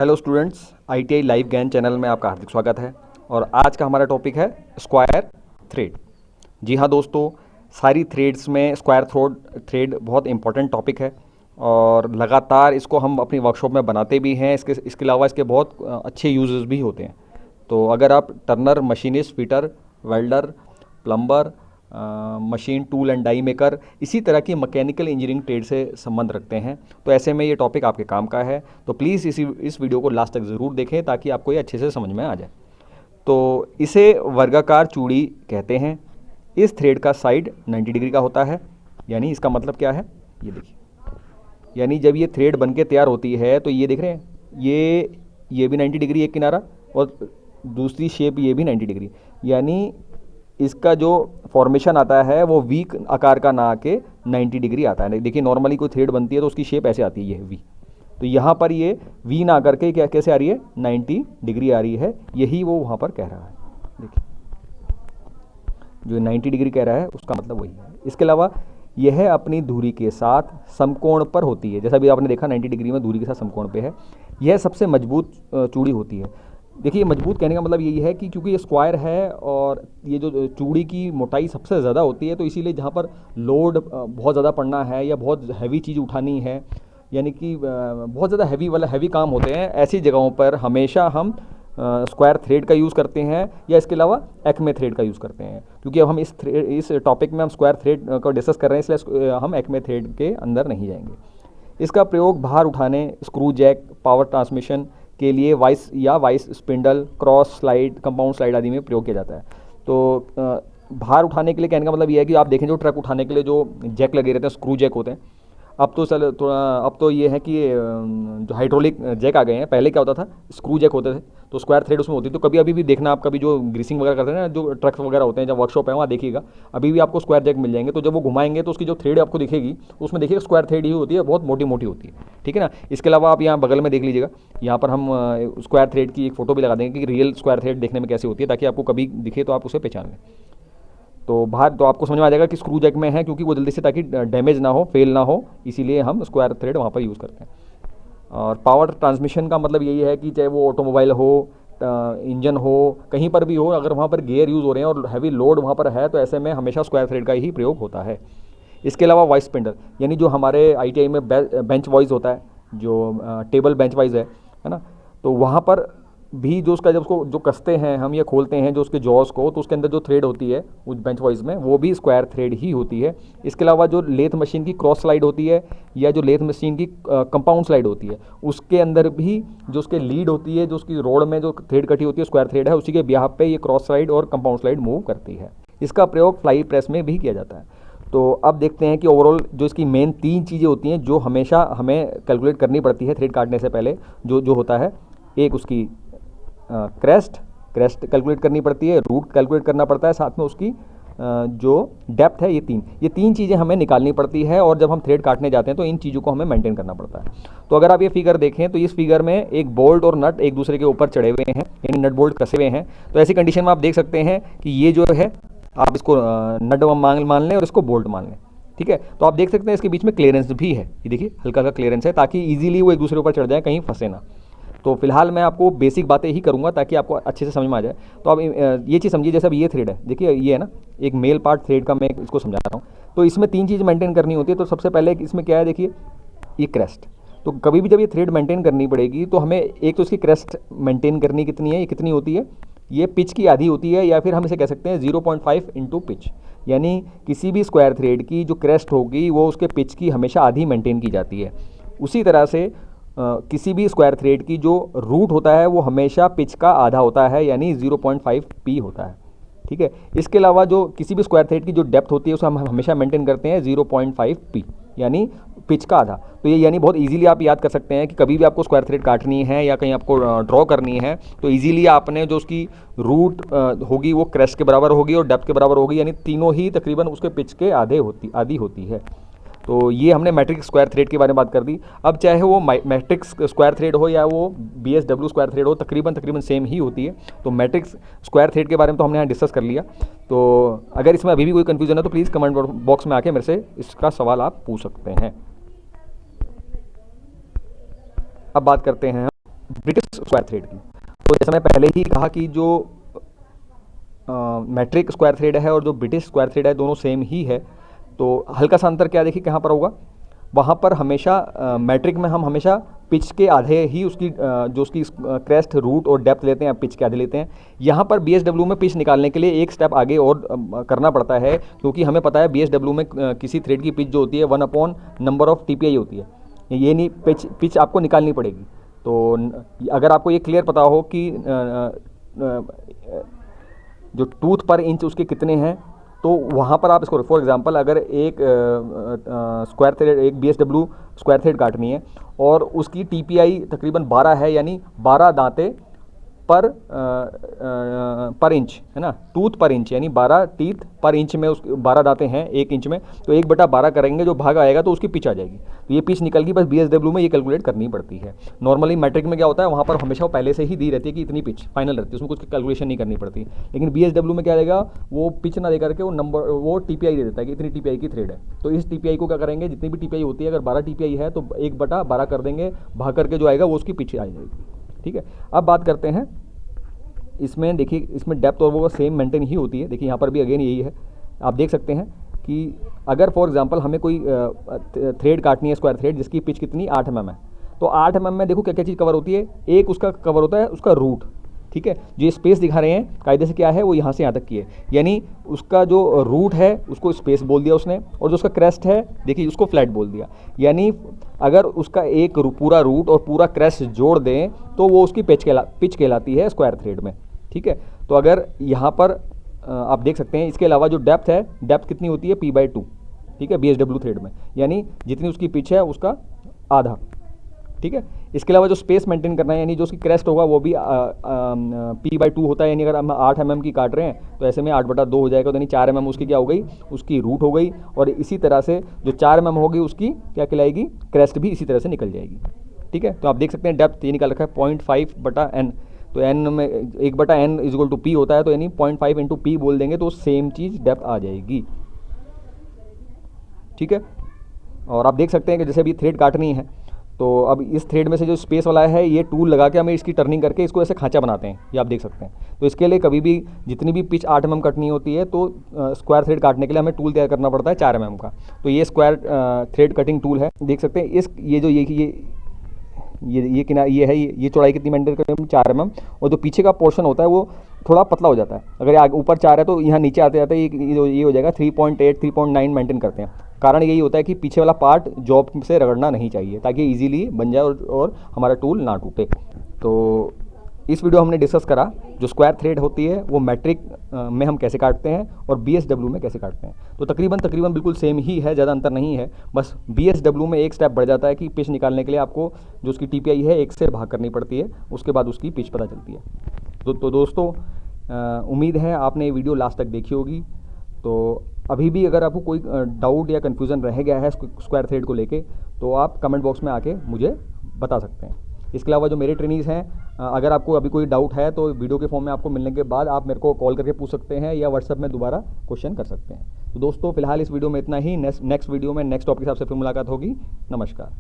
Hello students, ITI live ज्ञान channel में आपका हार्दिक स्वागत है। और आज का हमारा टॉपिक है स्क्वायर थ्रेड। जी हाँ दोस्तों, सारी थ्रेड्स में स्क्वायर थ्रेड बहुत इंपॉर्टेंट टॉपिक है और लगातार इसको हम अपनी वर्कशॉप में बनाते भी हैं। इसके अलावा इसके बहुत अच्छे यूजेस भी होते हैं। तो अगर आप turner, machinist, fitter, welder, plumber, machine tool and die maker, इसी तरह की मैकेनिकल इंजीनियरिंग ट्रेड से संबंध रखते हैं, तो ऐसे में ये टॉपिक आपके काम का है। तो प्लीज़ इस वीडियो को लास्ट तक ज़रूर देखें ताकि आपको ये अच्छे से समझ में आ जाए। तो इसे वर्गाकार चूड़ी कहते हैं। इस थ्रेड का साइड 90 डिग्री का होता है। यानी इसका मतलब क्या है, ये देखिए, यानी जब ये थ्रेड बन के तैयार होती है तो ये देख रहे हैं, ये भी 90 डिग्री एक किनारा और दूसरी शेप ये भी 90 डिग्री। यानी इसका जो फॉर्मेशन आता है वो वी आकार का ना आके 90 डिग्री आता है। देखिए नॉर्मली कोई थ्रेड बनती है तो उसकी शेप ऐसे आती है, ये वी। तो यहाँ पर ये वी ना करके क्या कैसे आ रही है, 90 डिग्री आ रही है। यही वो वहाँ पर कह रहा है। देखिए जो 90 डिग्री कह रहा है उसका मतलब वही है। इसके अलावा यह अपनी धुरी के साथ समकोण पर होती है। जैसा भी आपने देखा 90 डिग्री में धुरी के साथ समकोण पे है। यह सबसे मजबूत चूड़ी होती है। देखिए मजबूत कहने का मतलब यही है कि क्योंकि ये स्क्वायर है और ये जो चूड़ी की मोटाई सबसे ज़्यादा होती है, तो इसीलिए जहाँ पर लोड बहुत ज़्यादा पड़ना है या बहुत हैवी चीज़ उठानी है, यानी कि बहुत ज़्यादा हैवी काम होते हैं, ऐसी जगहों पर हमेशा हम स्क्वायर थ्रेड का यूज़ करते हैं या इसके अलावा एक्मे थ्रेड का यूज़ करते हैं। क्योंकि अब हम इस टॉपिक में हम स्क्वायर थ्रेड को डिस्कस कर रहे हैं, इसलिए हम एक्मे थ्रेड के अंदर नहीं जाएंगे। इसका प्रयोग भार उठाने, स्क्रू जैक, पावर ट्रांसमिशन के लिए vice spindle, cross slide, compound slide आदि में प्रयोग किया जाता है। तो भार उठाने के लिए कहने का मतलब ये है कि आप देखें जो ट्रक उठाने के लिए जो जैक लगे रहते हैं, स्क्रू जैक होते हैं। अब तो ये है कि जो हाइड्रोलिक जैक आ गए हैं। पहले क्या होता था, स्क्रू जैक होते थे, तो स्क्वायर थ्रेड उसमें होती थी। तो कभी अभी भी देखना, आप कभी जो ग्रीसिंग वगैरह करते हैं ना, जो ट्रक्स वगैरह होते हैं, जब वर्कशॉप है वहाँ देखिएगा, अभी भी आपको स्क्वायर जैक मिल जाएंगे। तो जब वो घुमाएंगे तो उसकी जो थ्रेड आपको दिखेगी उसमें देखिएगा स्क्वायर थ्रेड ही होती है, बहुत मोटी मोटी होती है। ठीक है ना। इसके अलावा आप यहाँ बगल में देख लीजिएगा, यहाँ पर हम स्क्वायर थ्रेड की एक फ़ोटो भी लगा देंगे कि रियल स्क्वायर थ्रेड देखने में कैसे होती है, ताकि आपको कभी दिखे तो आप उसे पहचान लें। तो बाहर तो आपको समझ में आ जाएगा कि स्क्रू जैक में है, क्योंकि वो जल्दी से, ताकि डैमेज ना हो, फेल ना हो, इसीलिए हम स्क्वायर थ्रेड वहाँ पर यूज़ करते हैं। और पावर ट्रांसमिशन का मतलब यही है कि चाहे वो ऑटोमोबाइल हो, इंजन हो, कहीं पर भी हो, अगर वहाँ पर गियर यूज़ हो रहे हैं और हैवी लोड वहाँ पर है, तो ऐसे में हमेशा स्क्वायर थ्रेड का ही प्रयोग होता है। इसके अलावा वाइस स्पिंडल, यानी जो हमारे आईटीआई में बेंच वाइज होता है, जो टेबल बेंच वाइज है ना, तो वहाँ पर भी जो उसका, जब उसको जो कसते हैं हम या खोलते हैं जो उसके जॉस को, तो उसके अंदर जो थ्रेड होती है उस बेंच वाइज में, वो भी स्क्वायर थ्रेड ही होती है। इसके अलावा जो लेथ मशीन की क्रॉस स्लाइड होती है या जो लेथ मशीन की कंपाउंड स्लाइड होती है, उसके अंदर भी जो उसके लीड होती है, जो उसकी रोड में जो थ्रेड कटी होती है, स्क्वायर थ्रेड है, उसी के ब्याह पे ये क्रॉस स्लाइड और कंपाउंड स्लाइड मूव करती है। इसका प्रयोग फ्लाई प्रेस में भी किया जाता है। तो अब देखते हैं कि ओवरऑल जो इसकी मेन 3 चीज़ें होती हैं जो हमेशा हमें कैलकुलेट करनी पड़ती है थ्रेड काटने से पहले। जो होता है, एक उसकी क्रेस्ट कैलकुलेट करनी पड़ती है, रूट कैलकुलेट करना पड़ता है, साथ में उसकी जो डेप्थ है, ये तीन चीज़ें हमें निकालनी पड़ती है। और जब हम थ्रेड काटने जाते हैं तो इन चीज़ों को हमें मेंटेन करना पड़ता है। तो अगर आप ये फिगर देखें तो इस फिगर में एक बोल्ट और नट एक दूसरे के ऊपर चढ़े हुए हैं, यानी नट बोल्ट कसे हुए हैं। तो ऐसी कंडीशन में आप देख सकते हैं कि ये जो है, आप इसको नट मान लें और इसको बोल्ट मान लें। ठीक है। तो आप देख सकते हैं इसके बीच में क्लियरेंस भी है, ये देखिए हल्का हल्का क्लियरेंस है, ताकि ईजिली वो एक दूसरे ऊपर चढ़ जाए, कहीं फंसे ना। तो फिलहाल मैं आपको बेसिक बातें ही करूंगा ताकि आपको अच्छे से समझ में आ जाए। तो आप ये चीज़ समझिए, जैसे अब ये थ्रेड है, देखिए ये है ना, एक मेल पार्ट थ्रेड का मैं इसको समझा रहा हूँ। तो इसमें 3 चीज़ मेंटेन करनी होती है। तो सबसे पहले इसमें क्या है, देखिए ये क्रेस्ट। तो कभी भी जब ये थ्रेड मेंटेन करनी पड़ेगी तो हमें एक तो इसकी क्रेस्ट मेंटेन करनी कितनी है, ये कितनी होती है, ये पिच की आधी होती है, या फिर हम इसे कह सकते हैं 0.5 इंटू पिच। यानी किसी भी स्क्वायर थ्रेड की जो क्रेस्ट होगी वो उसके पिच की हमेशा आधी मेंटेन की जाती है। उसी तरह से किसी भी स्क्वायर थ्रेड की जो रूट होता है वो हमेशा पिच का आधा होता है, यानी 0.5 पी होता है। ठीक है। इसके अलावा जो किसी भी स्क्वायर थ्रेड की जो डेप्थ होती है उसे हम हमेशा मेंटेन करते हैं 0.5 पी, यानी पिच का आधा। तो ये यानी बहुत इजीली आप याद कर सकते हैं कि कभी भी आपको स्क्वायर थ्रेड काटनी है या कहीं आपको ड्रॉ करनी है, तो इजीली आपने जो उसकी रूट होगी वो क्रेस्ट के बराबर होगी और डेप्थ के बराबर होगी, यानी तीनों ही तकरीबन उसके पिच के आधी होती है। तो ये हमने मैट्रिक्स स्क्वायर थ्रेड के बारे में बात कर दी। अब चाहे वो मैट्रिक्स स्क्वायर थ्रेड हो या वो BSW स्क्वायर थ्रेड हो, तकरीबन सेम ही होती है। तो मैट्रिक्स स्क्वायर थ्रेड के बारे में तो हमने यहाँ डिस्कस कर लिया। तो अगर इसमें अभी भी कोई कन्फ्यूजन है तो प्लीज़ कमेंट बॉक्स में आके मेरे से इसका सवाल आप पूछ सकते हैं। अब बात करते हैं ब्रिटिश स्क्वायर थ्रेड की। तो जैसे मैं पहले ही कहा कि जो मैट्रिक स्क्वायर थ्रेड है और जो ब्रिटिश स्क्वायर थ्रेड है दोनों सेम ही है। तो हल्का सा अंतर क्या देखिए कहाँ पर होगा, वहाँ पर हमेशा मैट्रिक में हम हमेशा पिच के आधे ही उसकी जो उसकी क्रेस्ट रूट और डेप्थ लेते हैं, पिच के आधे लेते हैं। यहाँ पर BSW में पिच निकालने के लिए एक स्टेप आगे और करना पड़ता है, क्योंकि हमें पता है BSW में किसी थ्रेड की पिच जो होती है 1/नंबर ऑफ TPI होती है। ये नहीं, पिच आपको निकालनी पड़ेगी। तो अगर आपको ये क्लियर पता हो कि जो टूथ पर इंच उसके कितने हैं, तो वहाँ पर आप इसको फॉर एग्जांपल अगर एक स्क्वायर थ्रेड, एक BSW स्क्वायर थ्रेड काटनी है और उसकी TPI तकरीबन 12 है, यानी 12 दांते पर इंच है ना, टूथ पर इंच, यानी 12 टीथ पर इंच में उस 12 दांतें हैं 1 इंच में, तो 1/12 करेंगे, जो भाग आएगा तो उसकी पिच आ जाएगी। तो ये पिच निकल गई, बस BSW में ये कैलकुलेट करनी पड़ती है। नॉर्मली मैट्रिक में क्या होता है, वहाँ पर हमेशा वो पहले से ही दी रहती है कि इतनी पिच फाइनल रहती है, उसमें कुछ कैलकुलेशन नहीं करनी पड़ती। लेकिन BSW में क्या रहेगा, वो पिच ना दे करके वो TPI दे देता है कि इतनी TPI की थ्रेड है। तो इस TPI को क्या करेंगे, जितनी भी TPI होती है, अगर 12 TPI है तो 1/12 कर देंगे, भाग करके जो आएगा वो उसकी पिच आ जाएगी। ठीक है, अब बात करते हैं इसमें। देखिए इसमें डेप्थ और वो सेम मेंटेन ही होती है। देखिए यहाँ पर भी अगेन यही है, आप देख सकते हैं कि अगर फॉर एग्जांपल हमें कोई थ्रेड काटनी है, स्क्वायर थ्रेड, जिसकी पिच कितनी 8 mm है, तो 8 mm में देखो क्या क्या चीज़ कवर होती है। एक उसका कवर होता है उसका रूट, ठीक है, जो ये स्पेस दिखा रहे हैं कायदे से क्या है, वो यहाँ से यहाँ तक की है, यानी उसका जो रूट है उसको स्पेस बोल दिया उसने, और जो उसका क्रेस्ट है देखिए उसको फ्लैट बोल दिया। यानी अगर उसका एक पूरा रूट और पूरा क्रेस्ट जोड़ दें तो वो उसकी पिच कहलाती है स्क्वायर थ्रेड में। ठीक है, तो अगर यहाँ पर आप देख सकते हैं, इसके अलावा जो डेप्थ है, डेप्थ कितनी होती है P/2, ठीक है, BSW थ्रेड में, यानी जितनी उसकी पिच है उसका आधा। ठीक है, इसके अलावा जो स्पेस मेंटेन करना है, यानी जो उसकी क्रेस्ट होगा वो भी P/2 होता है, यानी अगर हम 8 mm की काट रहे हैं तो ऐसे में 8/2 हो जाएगा, तो यानी 4 mm उसकी क्या हो गई, उसकी रूट हो गई। और इसी तरह से जो 4 mm होगी उसकी क्या कहलाएगी, क्रेस्ट भी इसी तरह से निकल जाएगी। ठीक है, तो आप देख सकते हैं डेप्थ ये निकाल रखा है 0.5/n, तो n में 1/n = P होता है, तो यानी 0.5 × P बोल देंगे तो सेम चीज़ डेप्थ आ जाएगी। ठीक है, और आप देख सकते हैं कि जैसे अभी थ्रेड काटनी है, तो अब इस थ्रेड में से जो स्पेस वाला है, ये टूल लगा के हमें इसकी टर्निंग करके इसको ऐसे खांचा बनाते हैं, ये आप देख सकते हैं। तो इसके लिए कभी भी जितनी भी पिच 8 mm कटनी होती है, तो स्क्वायर थ्रेड काटने के लिए हमें टूल तैयार करना पड़ता है 4 mm का। तो ये स्क्वायर थ्रेड कटिंग टूल है, देख सकते हैं। ये जो ये किनारा ये चौड़ाई कितनी मेंटेन करते हैं, 4 mm, और जो पीछे का पोर्शन होता है वो थोड़ा पतला हो जाता है। अगर आगे ऊपर 4 है तो यहाँ नीचे आते आते ये हो जाएगा 3.8 3.9 मेंटेन करते हैं। कारण यही होता है कि पीछे वाला पार्ट जॉब से रगड़ना नहीं चाहिए, ताकि इजीली बन जाए और हमारा टूल ना टूटे। तो इस वीडियो हमने डिस्कस करा जो स्क्वायर थ्रेड होती है वो मैट्रिक में हम कैसे काटते हैं और BSW में कैसे काटते हैं। तो तकरीबन बिल्कुल सेम ही है, ज़्यादा अंतर नहीं है। बस BSW में एक स्टेप बढ़ जाता है कि पिच निकालने के लिए आपको जो उसकी TPI है 1 से भाग करनी पड़ती है, उसके बाद उसकी पिच पता चलती है। तो दोस्तों उम्मीद है आपने ये वीडियो लास्ट तक देखी होगी। तो अभी भी अगर आपको कोई डाउट या कन्फ्यूज़न रह गया है स्क्वायर थ्रेड को लेके, तो आप कमेंट बॉक्स में आके मुझे बता सकते हैं। इसके अलावा जो मेरे ट्रेनीज़ हैं, अगर आपको अभी कोई डाउट है तो वीडियो के फॉर्म में आपको मिलने के बाद आप मेरे को कॉल करके पूछ सकते हैं या व्हाट्सएप में दोबारा क्वेश्चन कर सकते हैं। तो दोस्तों फिलहाल इस वीडियो में इतना ही। नेक्स्ट वीडियो में नेक्स्ट टॉपिक के हिसाब से फिर मुलाकात होगी। नमस्कार।